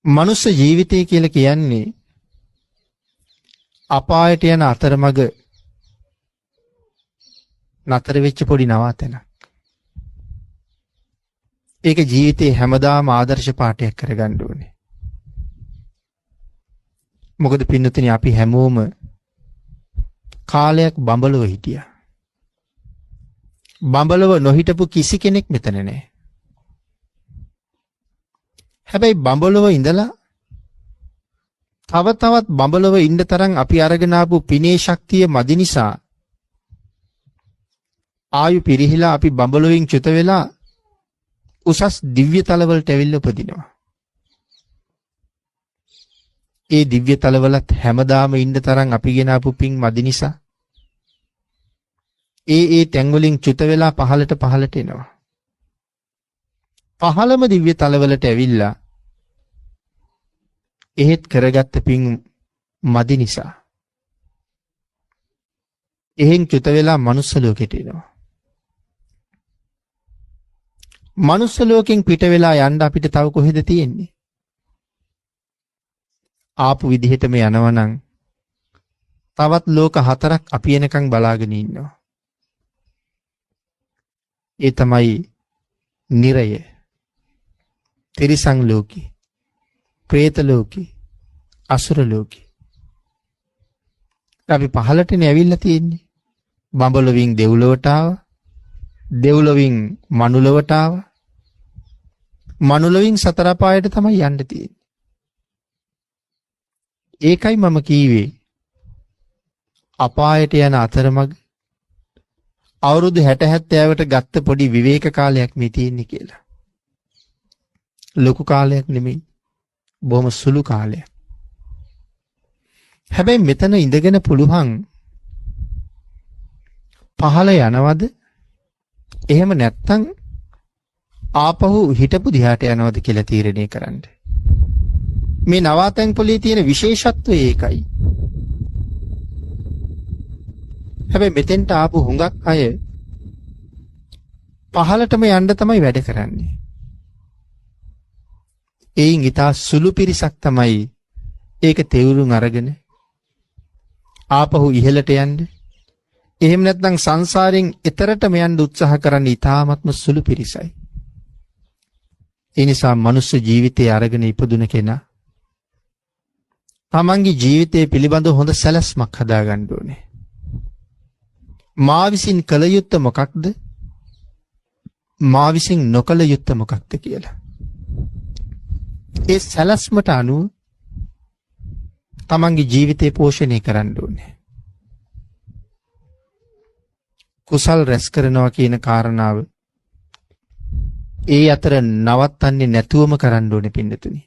මනුස්ස ජීවිතය කියලා කියන්නේ අපායට යන අතරමඟ නතර වෙච්ච පොඩි නවාතැනක්. ඒක ජීවිතේ හැමදාම ආදර්ශ පාඨයක් කරගන්න ඕනේ. මොකද පින්නතුනි අපි හැමෝම කාලයක් බඹලව හිටියා. බඹලව නොහිටපු කිසි කෙනෙක් මෙතන නැහැ. හැබැයි බඹලව ඉඳලා තව තවත් බඹලව ඉන්න තරම් අපි අරගෙන ආපු පිනේ ශක්තිය මදි නිසා ආයු පිරිහිලා අපි බඹලොවින් චුත වෙලා උසස් දිව්‍ය තලවලට ඇවිල්ලා උපදිනවා. ඒ දිව්‍ය තලවලත් හැමදාම ඉන්න තරම් අපි ගෙන ආපු පින් මදි නිසා ඒ තැන් වලින් චුත වෙලා පහළට එනවා. පහළම දිව්‍ය තලවලට ඇවිල්ලා එහෙත් කරගත්ත පින් මදි නිසා එහෙන් චුත වෙලා මනුස්ස ලෝකෙට එනවා. මනුස්ස ලෝකෙන් පිට වෙලා යන්න අපිට තව කොහෙද තියෙන්නේ? ආපු විදිහටම යනවනම් තවත් ලෝක 4ක් අපි එනකන් බලාගෙන ඉන්නවා. ඒ තමයි නිරය, තිරිසන් ලෝකේ, പ്രേත ලෝකේ, අසුර ලෝකේ. අපි පහළටනේ ඇවිල්ලා තියෙන්නේ. බඹලොවින් දෙව්ලොවට ආවා. දෙව්ලොවින් මනුලොවට ආවා. මනුලොවින් සතර පායට තමයි යන්න තියෙන්නේ. ඒකයි මම කීවේ අපායට යන අතරමඟ අවුරුදු 60-70ට ගත්ත පොඩි විවේක කාලයක් මේ තියෙන්නේ කියලා. ලොකු කාලයක් නෙමෙයි. බොහොම සුළු කාලයක්. හැබැයි මෙතන ඉඳගෙන පුළුවන් පහළ යනවද? එහෙම නැත්තම් ආපහු හිටපු දිහාට යනවද කියලා තීරණය කරන්න. මේ නවාතැන් පොලේ තියෙන විශේෂත්වය ඒකයි. හැබැයි මෙතෙන්ට ආපු හුඟක් අය පහළටම යන්න තමයි වැඩ කරන්නේ. එයින් ඊටා සුළු පිරිසක් තමයි ඒක තේරුම් අරගෙන ආපහු ඉහළට යන්න. එහෙම නැත්නම් සංසාරයෙන් එතරටම යන්න උත්සාහ කරන්නේ ඊටාත්ම සුළු පිරිසයි. ඒ නිසා මනුස්ස ජීවිතය අරගෙන ඉපදුන කෙනා තමන්ගේ ජීවිතය පිළිබඳව හොඳ සැලැස්මක් හදාගන්න ඕනේ. මා විසින් කළ යුත්තේ මොකක්ද? මා විසින් නොකළ යුත්තේ මොකක්ද කියලා. ඒ සැලැස්මට අනුව තමන්ගේ ජීවිතය පෝෂණය කරන්න ඕනේ. කුසල් රැස් කරනවා කියන කාරණාව ඒ අතර නවත්තන්නේ නැතුවම කරන්න ඕනේ පින්නතුනි.